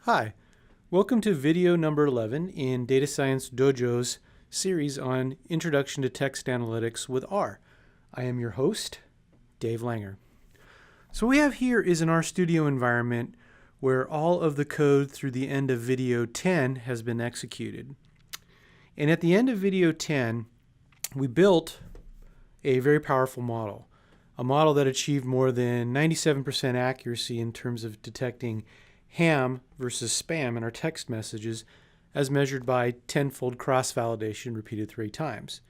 Hi, welcome to video number 11 in Data Science Dojo's series on Introduction to Text Analytics with R. I am your host, Dave Langer. So what we have here is an RStudio environment where all of the code through the end of video 10 has been executed. And at the end of video 10, we built a very powerful model, a model that achieved more than 97% accuracy in terms of detecting ham versus spam in our text messages as measured by tenfold cross-validation repeated 3 times.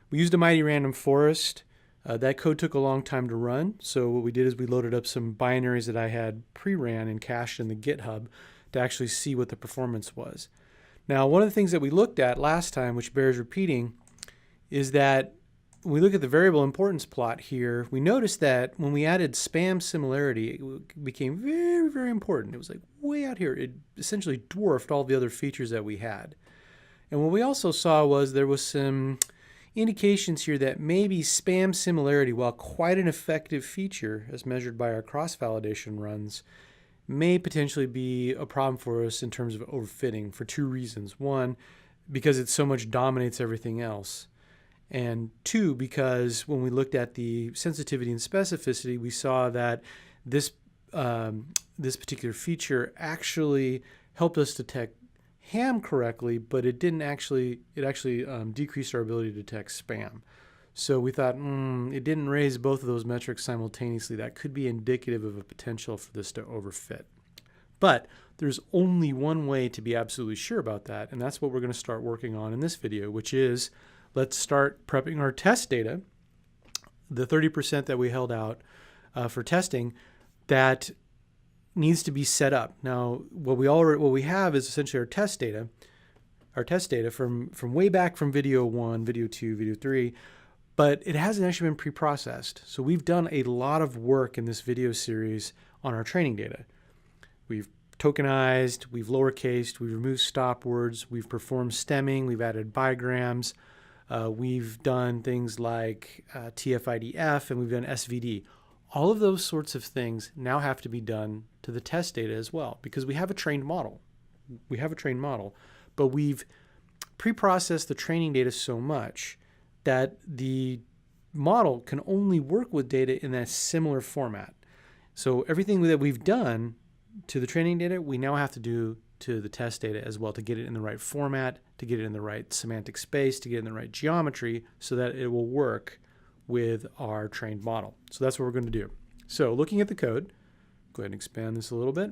We used a mighty random forest. That code took a long time to run, so what we did is we loaded up some binaries that I had pre-ran and cached in the GitHub to actually see what the performance was. Now, one of the things that we looked at last time, which bears repeating, is that when we look at the variable importance plot here, we noticed that when we added spam similarity, it became very, very important. It was like way out here. It essentially dwarfed all the other features that we had. And what we also saw was there was some indications here that maybe spam similarity, while quite an effective feature as measured by our cross-validation runs, may potentially be a problem for us in terms of overfitting for 2 reasons. 1, because it so much dominates everything else. And 2, because when we looked at the sensitivity and specificity, we saw that this particular feature actually helped us detect ham correctly, but it actually decreased our ability to detect spam. So we thought, it didn't raise both of those metrics simultaneously. That could be indicative of a potential for this to overfit. But there's only one way to be absolutely sure about that, and that's what we're going to start working on in this video, which is let's start prepping our test data, the 30% that we held out for testing, that needs to be set up. Now, what we have is essentially our test data from way back from video 1, video 2, video 3, but it hasn't actually been pre-processed. So we've done a lot of work in this video series on our training data. We've tokenized, we've lowercased, we've removed stop words, we've performed stemming, we've added bigrams, we've done things like TF-IDF, and we've done SVD. All of those sorts of things now have to be done to the test data as well, because we have a trained model. But we've pre-processed the training data so much that the model can only work with data in a similar format. So everything that we've done to the training data, we now have to do to the test data as well, to get it in the right format, to get it in the right semantic space, to get it in the right geometry so that it will work with our trained model. So that's what we're going to do. So looking at the code, go ahead and expand this a little bit.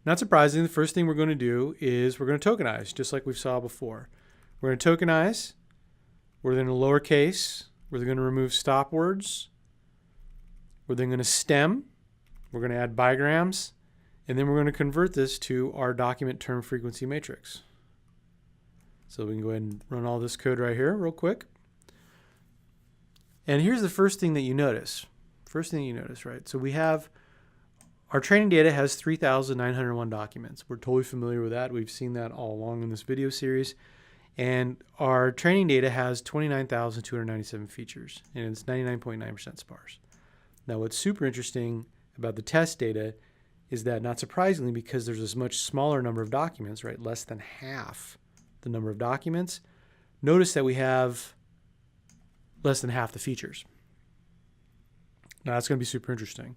Not surprising, the first thing we're going to do is we're going to tokenize, just like we saw before. We're going to tokenize, we're then going to lowercase, we're going to remove stop words, we're then going to stem, we're going to add bigrams, and then we're going to convert this to our document term frequency matrix. So we can go ahead and run all this code right here real quick. And here's the first thing that you notice. Right? So we have our training data has 3,901 documents. We're totally familiar with that. We've seen that all along in this video series. And our training data has 29,297 features, and it's 99.9% sparse. Now, what's super interesting about the test data is that, not surprisingly, because there's this much smaller number of documents, right, less than half the number of documents, notice that we have less than half the features. Now, that's going to be super interesting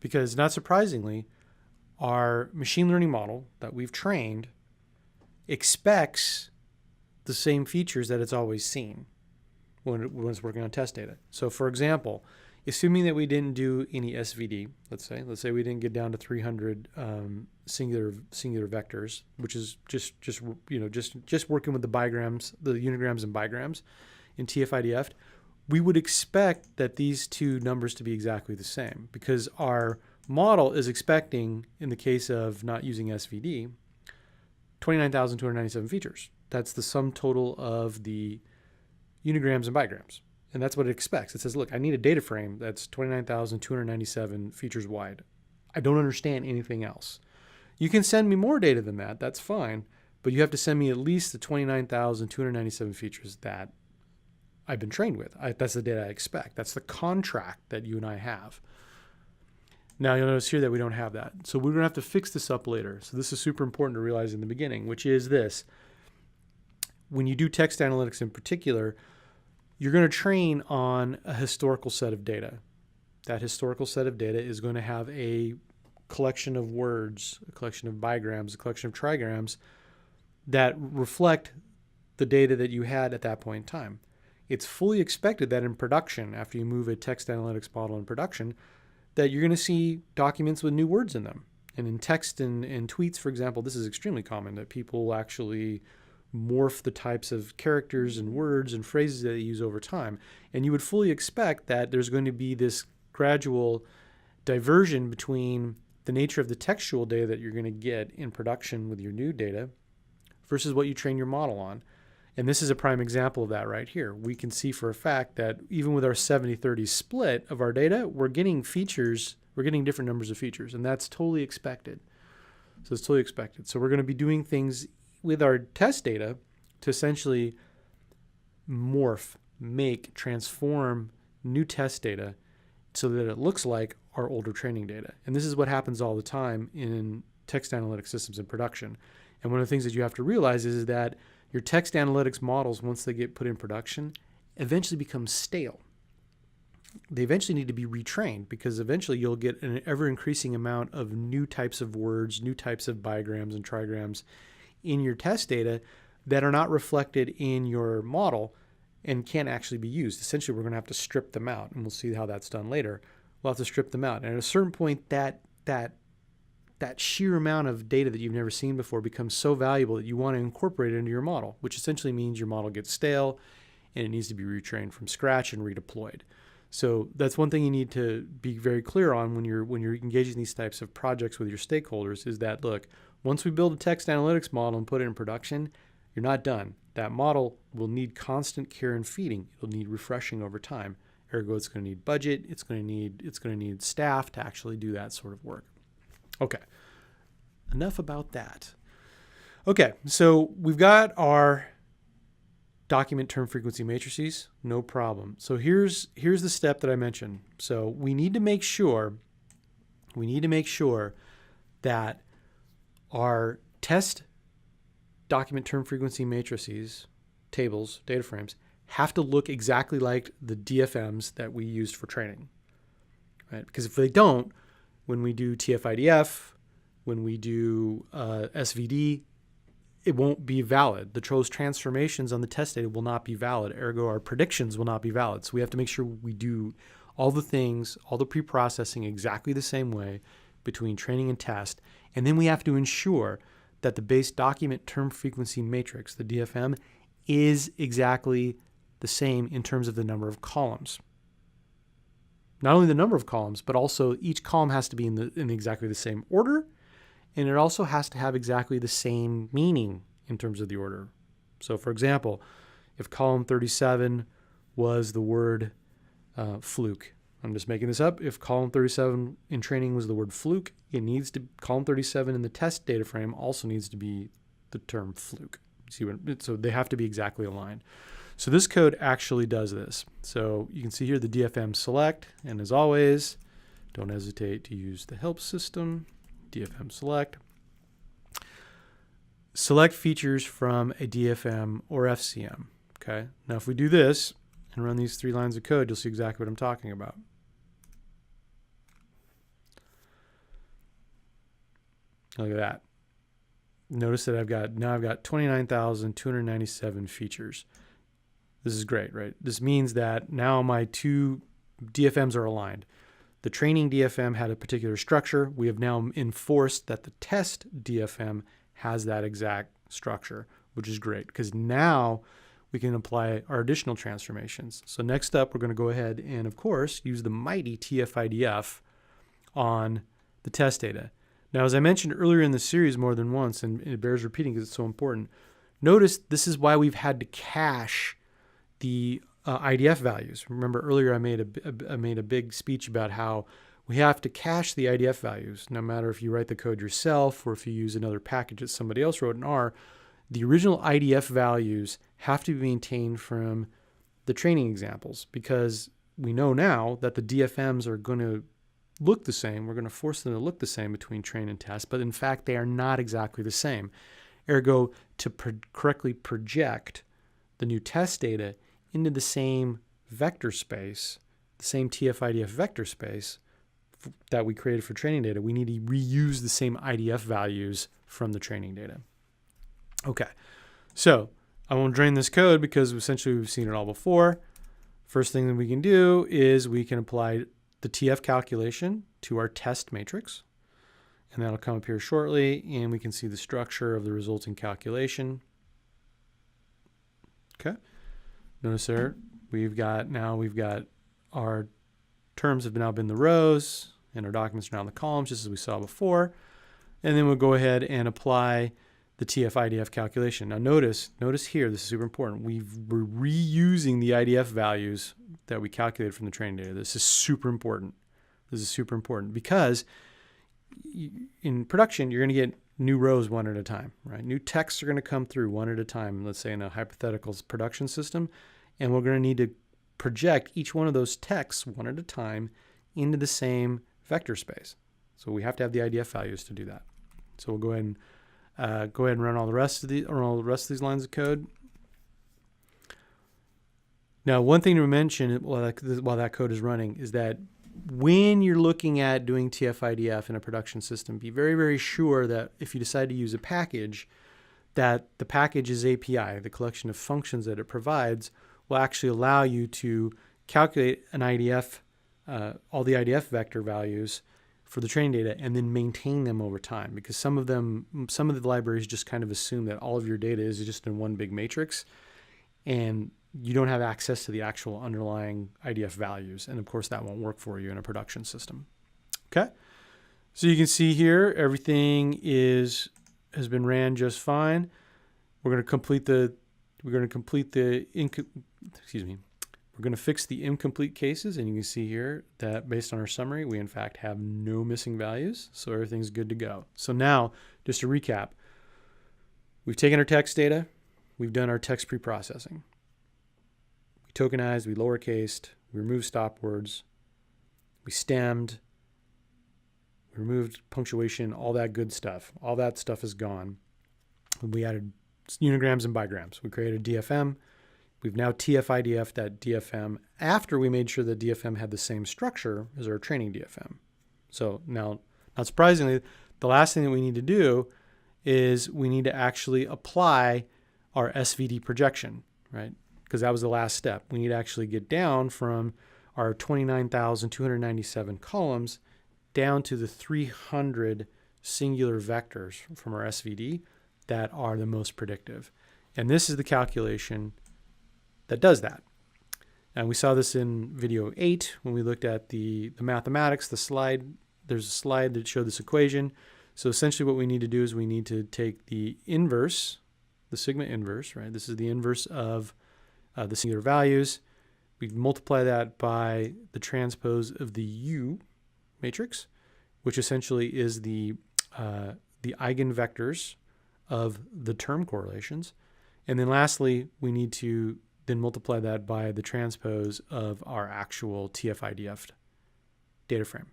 because, not surprisingly, our machine learning model that we've trained expects the same features that it's always seen when it's working on test data. So, for example, assuming that we didn't do any SVD, let's say we didn't get down to 300 singular vectors, which is just working with the bigrams, the unigrams and bigrams in TF-IDF, we would expect that these two numbers to be exactly the same, because our model is expecting, in the case of not using SVD, 29,297 features. That's the sum total of the unigrams and bigrams. And that's what it expects. It says, look, I need a data frame that's 29,297 features wide. I don't understand anything else. You can send me more data than that. That's fine. But you have to send me at least the 29,297 features that I've been trained with. That's the data I expect. That's the contract that you and I have. Now you'll notice here that we don't have that. So we're going to have to fix this up later. So this is super important to realize in the beginning, which is this. When you do text analytics in particular, you're going to train on a historical set of data. That historical set of data is going to have a collection of words, a collection of bigrams, a collection of trigrams that reflect the data that you had at that point in time. It's fully expected that in production, after you move a text analytics model in production, that you're going to see documents with new words in them. And in text and tweets, for example, this is extremely common, that people actually morph the types of characters and words and phrases that they use over time. And you would fully expect that there's going to be this gradual diversion between the nature of the textual data that you're going to get in production with your new data versus what you train your model on. And this is a prime example of that right here. We can see for a fact that even with our 70-30 split of our data, we're getting features, we're getting different numbers of features, and that's totally expected. So it's totally expected. So we're going to be doing things with our test data to essentially morph, make, transform new test data so that it looks like our older training data. And this is what happens all the time in text analytics systems in production. And one of the things that you have to realize is that your text analytics models, once they get put in production, eventually become stale. They eventually need to be retrained because eventually you'll get an ever-increasing amount of new types of words, new types of bigrams and trigrams in your test data that are not reflected in your model and can't actually be used. Essentially, we're going to have to strip them out, and we'll see how that's done later. We'll have to strip them out. And at a certain point, that sheer amount of data that you've never seen before becomes so valuable that you want to incorporate it into your model, which essentially means your model gets stale and it needs to be retrained from scratch and redeployed. So that's one thing you need to be very clear on when you're engaging these types of projects with your stakeholders is that, look, once we build a text analytics model and put it in production, you're not done. That model will need constant care and feeding. It'll need refreshing over time. Ergo, it's going to need budget. It's going to need staff to actually do that sort of work. Okay, enough about that. Okay, so we've got our document term frequency matrices, no problem. So here's the step that I mentioned. So we need to make sure that our test document term frequency matrices, tables, data frames, have to look exactly like the DFMs that we used for training, right? Because if they don't, when we do TF-IDF, when we do SVD, it won't be valid. Those transformations on the test data will not be valid. Ergo, our predictions will not be valid. So we have to make sure we do all the things, all the pre-processing exactly the same way between training and test. And then we have to ensure that the base document term frequency matrix, the DFM, is exactly the same in terms of the number of columns. Not only the number of columns, but also each column has to be in exactly the same order, and it also has to have exactly the same meaning in terms of the order. So for example, if column 37 was the word fluke, I'm just making this up. If column 37 in training was the word fluke, column 37 in the test data frame also needs to be the term fluke. So they have to be exactly aligned. So this code actually does this. So you can see here the DFM select, and as always, don't hesitate to use the help system, DFM select. Select features from a DFM or FCM, okay? Now if we do this and run these 3 lines of code, you'll see exactly what I'm talking about. Look at that. Notice that I've got 29,297 features. This is great, right? This means that now my 2 DFMs are aligned. The training DFM had a particular structure. We have now enforced that the test DFM has that exact structure, which is great because now we can apply our additional transformations. So next up, we're going to go ahead and, of course, use the mighty TF-IDF on the test data. Now, as I mentioned earlier in the series more than once, and it bears repeating because it's so important, notice this is why we've had to cache the IDF values. Remember earlier I made a big speech about how we have to cache the IDF values. No matter if you write the code yourself or if you use another package that somebody else wrote in R, the original IDF values have to be maintained from the training examples because we know now that the DFMs are going to look the same. We're going to force them to look the same between train and test, but in fact, they are not exactly the same. Ergo, to correctly project the new test data into the same vector space, the same TF-IDF vector space that we created for training data, we need to reuse the same IDF values from the training data. Okay, so I won't drain this code because essentially we've seen it all before. First thing that we can do is we can apply the TF calculation to our test matrix. And that'll come up here shortly, and we can see the structure of the resulting calculation. Okay. Notice there, we've got our terms have now been the rows, and our documents are now in the columns, just as we saw before. And then we'll go ahead and apply the TF-IDF calculation. Now notice here, this is super important. We're reusing the IDF values that we calculated from the training data. This is super important. This is super important because in production, you're going to get new rows one at a time, right? New texts are going to come through one at a time, let's say in a hypothetical production system, and we're going to need to project each one of those texts one at a time into the same vector space. So we have to have the IDF values to do that. So we'll go ahead and run all the rest of these lines of code. Now, one thing to mention while that code is running is that when you're looking at doing TF-IDF in a production system, be very, very sure that if you decide to use a package, that the package's API, the collection of functions that it provides, will actually allow you to calculate an IDF, all the IDF vector values for the training data, and then maintain them over time. Because some of the libraries just kind of assume that all of your data is just in one big matrix, and you don't have access to the actual underlying IDF values. And of course, that won't work for you in a production system. Okay. So you can see here, everything has been ran just fine. We're going to fix the incomplete cases. And you can see here that based on our summary, we in fact have no missing values. So everything's good to go. So now, just to recap, we've taken our text data. We've done our text preprocessing. We tokenized, we lowercased, we removed stop words, we stemmed, we removed punctuation, all that good stuff. All that stuff is gone. We added unigrams and bigrams. We created DFM. We've now TF-IDF'd that DFM after we made sure that DFM had the same structure as our training DFM. So now, not surprisingly, the last thing that we need to do is we need to actually apply our SVD projection, right? Because that was the last step. We need to actually get down from our 29,297 columns down to the 300 singular vectors from our SVD that are the most predictive. And this is the calculation that does that. And we saw this in video 8 when we looked at the mathematics, the slide. There's a slide that showed this equation. So essentially what we need to do is we need to take the inverse, the sigma inverse, right? This is the inverse of the singular values. We multiply that by the transpose of the U matrix, which essentially is the eigenvectors of the term correlations. And then lastly, we need to then multiply that by the transpose of our actual TF-IDF data frame.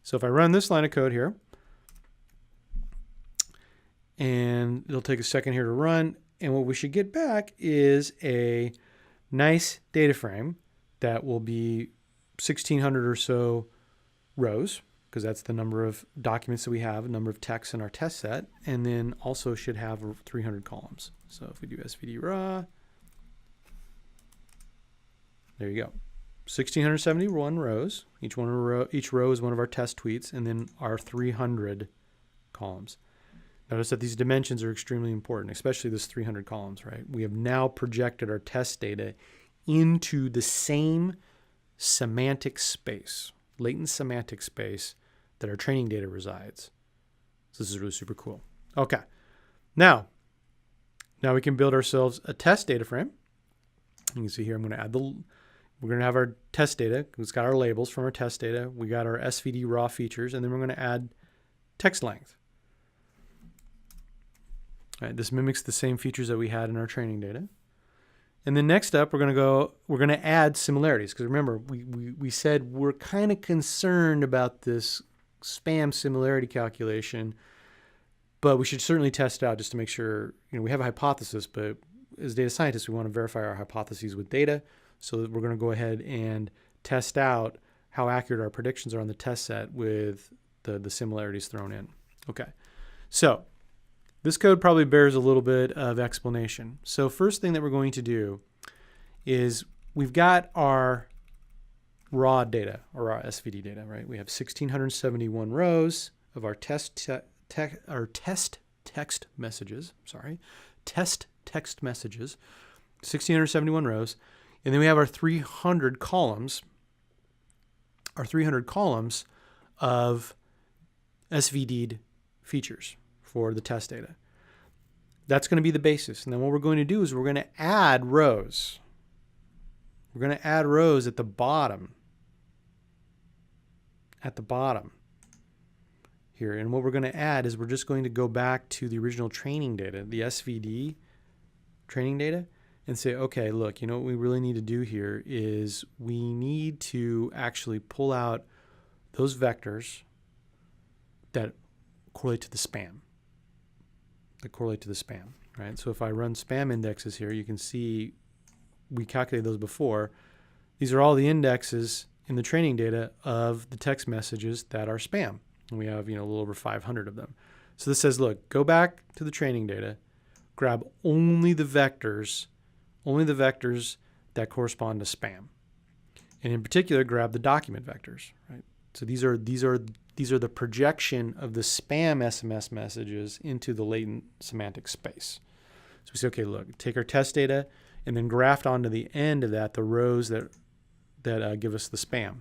So if I run this line of code here, and it'll take a second here to run, and what we should get back is a nice data frame that will be 1,600 or so rows, because that's the number of documents that we have, the number of texts in our test set, and then also should have 300 columns. So if we do SVD raw, there you go. 1,671 rows. Each row is one of our test tweets, and then our 300 columns. Notice that these dimensions are extremely important, especially this 300 columns, right? We have now projected our test data into the same semantic space, latent semantic space that our training data resides. So this is really super cool. Okay, now we can build ourselves a test data frame. You can see here, we're going to have our test data. It's got our labels from our test data. We got our SVD raw features, and then we're going to add text length. All right, this mimics the same features that we had in our training data. And then next up, we're going to add similarities. Because remember, we said we're kind of concerned about this spam similarity calculation, but we should certainly test it out just to make sure, we have a hypothesis, but as data scientists, we want to verify our hypotheses with data. So we're going to go ahead and test out how accurate our predictions are on the test set with the similarities thrown in. Okay, so this code probably bears a little bit of explanation. So first thing that we're going to do is we've got our raw data, or our SVD data, right? We have 1,671 rows of our test text messages, 1,671 rows. And then we have our 300 columns, of SVD'd features for the test data. That's going to be the basis. And then what we're going to do is we're going to add rows. We're going to add rows at the bottom. Here. And what we're going to add is we're just going to go back to the original training data, the SVD training data, and say, okay, look, what we really need to do here is we need to actually pull out those vectors that correlate to the spam. Right? So if I run spam indexes here, you can see we calculated those before. These are all the indexes in the training data of the text messages that are spam. And we have, a little over 500 of them. So this says, look, go back to the training data, grab only the vectors that correspond to spam. And in particular, grab the document vectors, right? So these are the projection of the spam SMS messages into the latent semantic space. So we say, okay, look, take our test data and then graft onto the end of that the rows that give us the spam.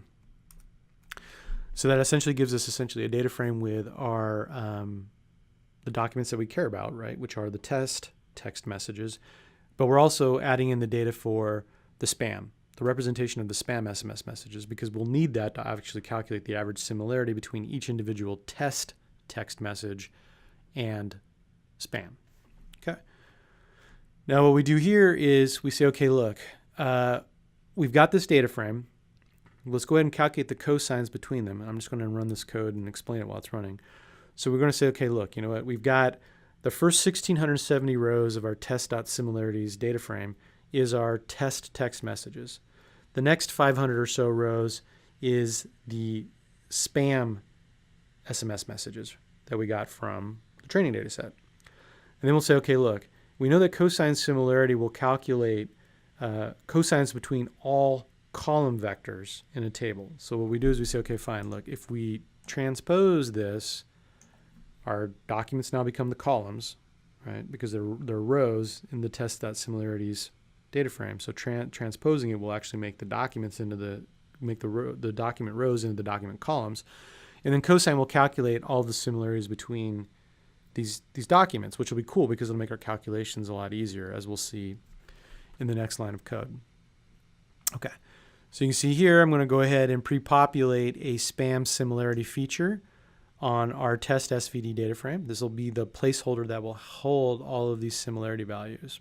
So that essentially gives us a data frame with our the documents that we care about, right, which are the text messages. But we're also adding in the data for the spam, the representation of the spam SMS messages, because we'll need that to actually calculate the average similarity between each individual text message and spam. Okay. Now what we do here is we say, okay, look, we've got this data frame. Let's go ahead and calculate the cosines between them. And I'm just going to run this code and explain it while it's running. So we're going to say, okay, look, you know what? We've got the first 1,670 rows of our test.similarities data frame is our test text messages. The next 500 or so rows is the spam SMS messages that we got from the training data set. And then we'll say, okay, look, we know that cosine similarity will calculate cosines between all column vectors in a table. So what we do is we say, okay, fine, look, if we transpose this, our documents now become the columns, right? Because they're rows in the test.similarities data frame. So transposing it will actually make the documents into the document rows into the document columns. And then cosine will calculate all the similarities between these documents, which will be cool because it'll make our calculations a lot easier, as we'll see in the next line of code. Okay, so you can see here I'm going to go ahead and pre-populate a spam similarity feature on our test SVD data frame. This will be the placeholder that will hold all of these similarity values.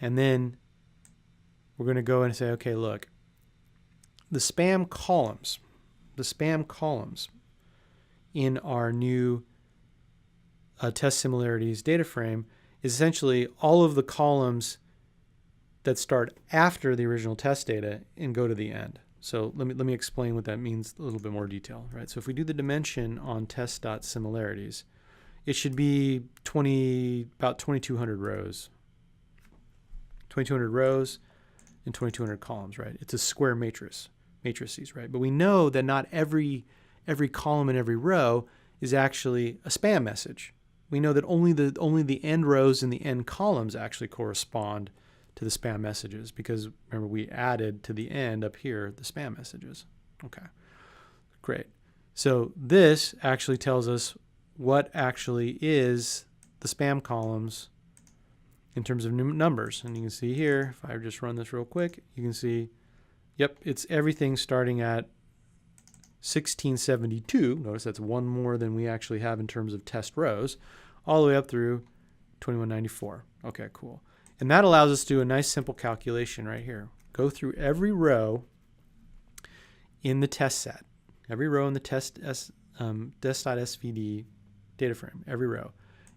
And then we're going to go and say, okay, look, the spam columns in our new test similarities data frame is essentially all of the columns that start after the original test data and go to the end. So let me explain what that means in a little bit more detail, right? So if we do the dimension on test.similarities, it should be about 2,200 rows. 2,200 rows and 2,200 columns, right? It's a square matrices, right? But we know that not every column and every row is actually a spam message. We know that only the end rows and the end columns actually correspond to the spam messages, because remember we added to the end up here the spam messages. Okay, great. So this actually tells us what actually is the spam columns in terms of numbers. And you can see here, if I just run this real quick, you can see, yep, it's everything starting at 1672. Notice that's one more than we actually have in terms of test rows, all the way up through 2194. Okay, cool. And that allows us to do a nice simple calculation right here. Go through every row in the test set, every row in the test.svd data frame, every row,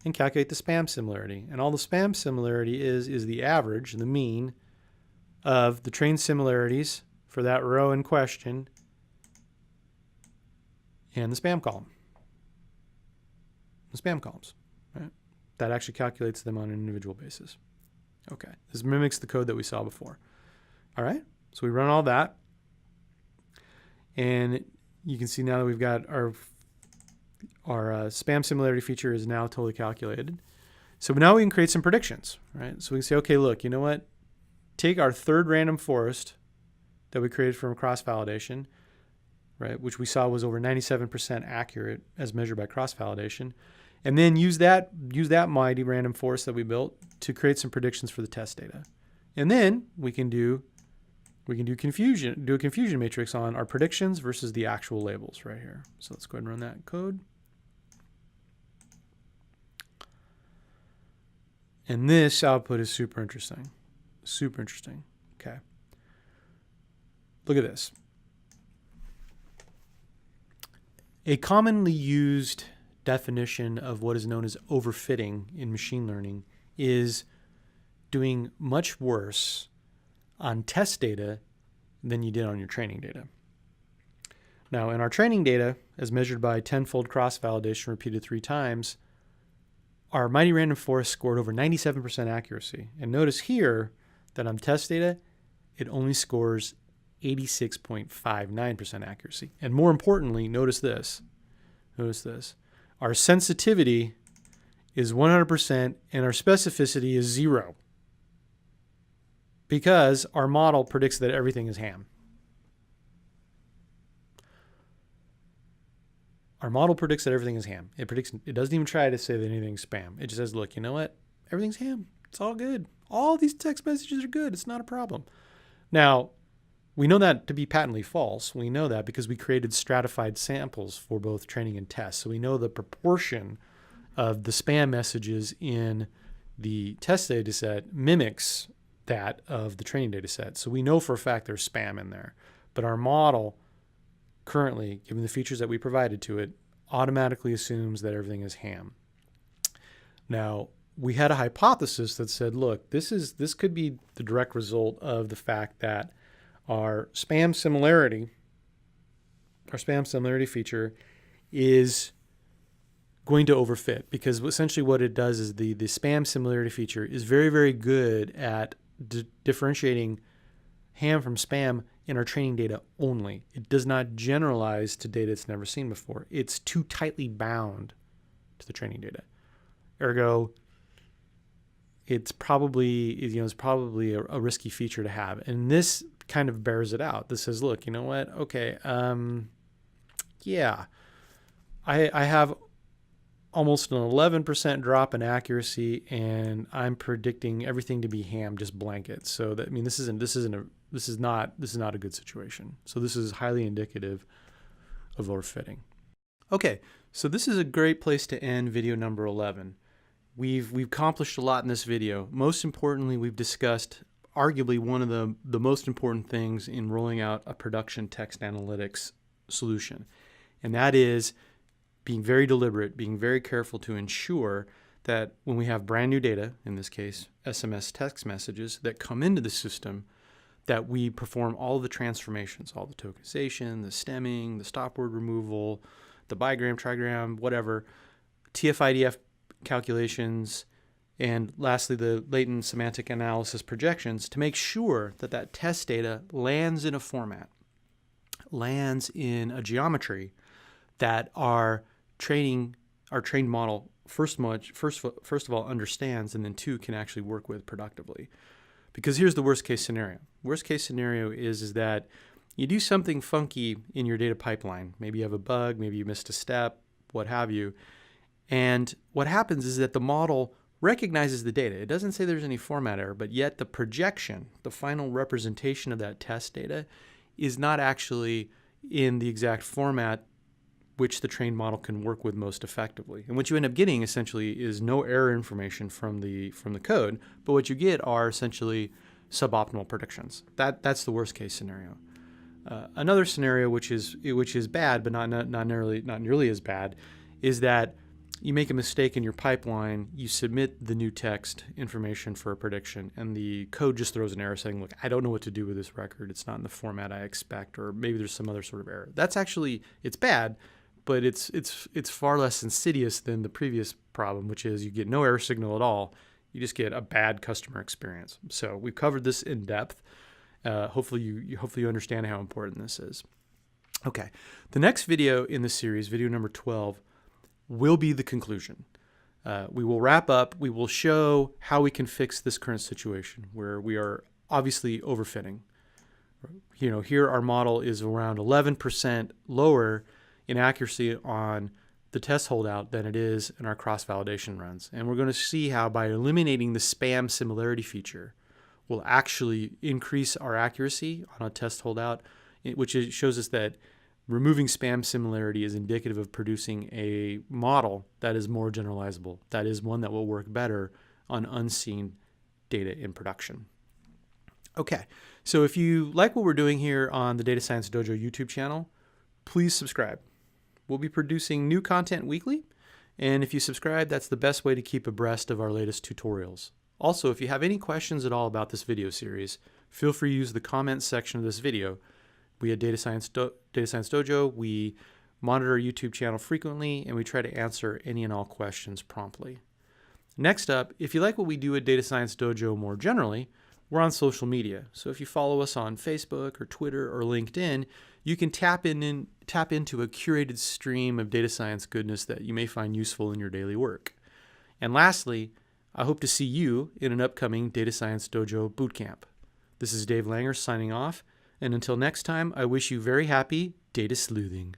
and calculate the spam similarity. And all the spam similarity is the average, the mean, of the trained similarities for that row in question and the spam column. The spam columns, right? That actually calculates them on an individual basis. Okay, this mimics the code that we saw before. All right, so we run all that. And you can see now that we've got our spam similarity feature is now totally calculated. So now we can create some predictions, right? So we can say, okay, look, you know what? Take our third random forest that we created from cross-validation, right, which we saw was over 97% accurate as measured by cross-validation, and then use that mighty random forest that we built to create some predictions for the test data. And then we can do a confusion matrix on our predictions versus the actual labels right here. So let's go ahead and run that code. And this output is super interesting. Super interesting. Okay. Look at this. A commonly used definition of what is known as overfitting in machine learning is doing much worse on test data than you did on your training data. Now, in our training data, as measured by tenfold cross-validation repeated 3 times, our mighty random forest scored over 97% accuracy. And notice here that on test data, it only scores 86.59% accuracy. And more importantly, notice this. Our sensitivity is 100% and our specificity is 0. Because our model predicts that everything is ham. Our model predicts that everything is ham. It doesn't even try to say that anything's spam. It just says, look, you know what? Everything's ham. It's all good. All these text messages are good. It's not a problem. Now, we know that to be patently false. We know that because we created stratified samples for both training and test. So we know the proportion of the spam messages in the test data set mimics that of the training data set. So we know for a fact there's spam in there. But our model currently, given the features that we provided to it, automatically assumes that everything is ham. Now, we had a hypothesis that said, look, this could be the direct result of the fact that our spam similarity feature is going to overfit, because essentially what it does is the spam similarity feature is very, very good at differentiating ham from spam in our training data only. It does not generalize to data it's never seen before. It's too tightly bound to the training data. Ergo, it's probably a risky feature to have. And this kind of bears it out. This says, look, you know what? Okay, yeah, I have almost an 11% drop in accuracy, and I'm predicting everything to be ham, just blanket. So that, I mean, this is not a good situation. So this is highly indicative of overfitting. Okay, so this is a great place to end video number 11. We've accomplished a lot in this video. Most importantly, we've discussed arguably one of the most important things in rolling out a production text analytics solution, and that is being very deliberate, being very careful to ensure that when we have brand new data, in this case SMS text messages, that come into the system, that we perform all of the transformations, all the tokenization, the stemming, the stop word removal, the bigram, trigram, whatever, TF-IDF calculations, and lastly, the latent semantic analysis projections, to make sure that that test data lands in a format, lands in a geometry that our trained model first of all understands, and then 2, can actually work with productively. Because here's the worst case scenario. Worst case scenario is that you do something funky in your data pipeline. Maybe you have a bug, maybe you missed a step, what have you. And what happens is that the model recognizes the data. It doesn't say there's any format error, but yet the projection, the final representation of that test data, is not actually in the exact format which the trained model can work with most effectively. And what you end up getting essentially is no error information from the code, but what you get are essentially suboptimal predictions. That's the worst case scenario. Another scenario which is bad, but not nearly as bad, is that you make a mistake in your pipeline, you submit the new text information for a prediction, and the code just throws an error saying, look, I don't know what to do with this record. It's not in the format I expect, or maybe there's some other sort of error. That's actually, it's bad, but it's far less insidious than the previous problem, which is you get no error signal at all. You just get a bad customer experience. So we've covered this in depth. Hopefully you understand how important this is. Okay, the next video in the series, video number 12, will be the conclusion. We will wrap up. We will show how we can fix this current situation where we are obviously overfitting. Here our model is around 11% lower in accuracy on the test holdout than it is in our cross-validation runs. And we're going to see how by eliminating the spam similarity feature, we'll actually increase our accuracy on a test holdout, which shows us that removing spam similarity is indicative of producing a model that is more generalizable. That is one that will work better on unseen data in production. Okay, so if you like what we're doing here on the Data Science Dojo YouTube channel, please subscribe. We'll be producing new content weekly, and if you subscribe, that's the best way to keep abreast of our latest tutorials. Also, if you have any questions at all about this video series, feel free to use the comments section of this video. We at Data Science Dojo, we monitor our YouTube channel frequently, and we try to answer any and all questions promptly. Next up, if you like what we do at Data Science Dojo more generally, we're on social media. So if you follow us on Facebook or Twitter or LinkedIn, you can tap into a curated stream of data science goodness that you may find useful in your daily work. And lastly, I hope to see you in an upcoming Data Science Dojo bootcamp. This is Dave Langer signing off, and until next time, I wish you very happy data sleuthing.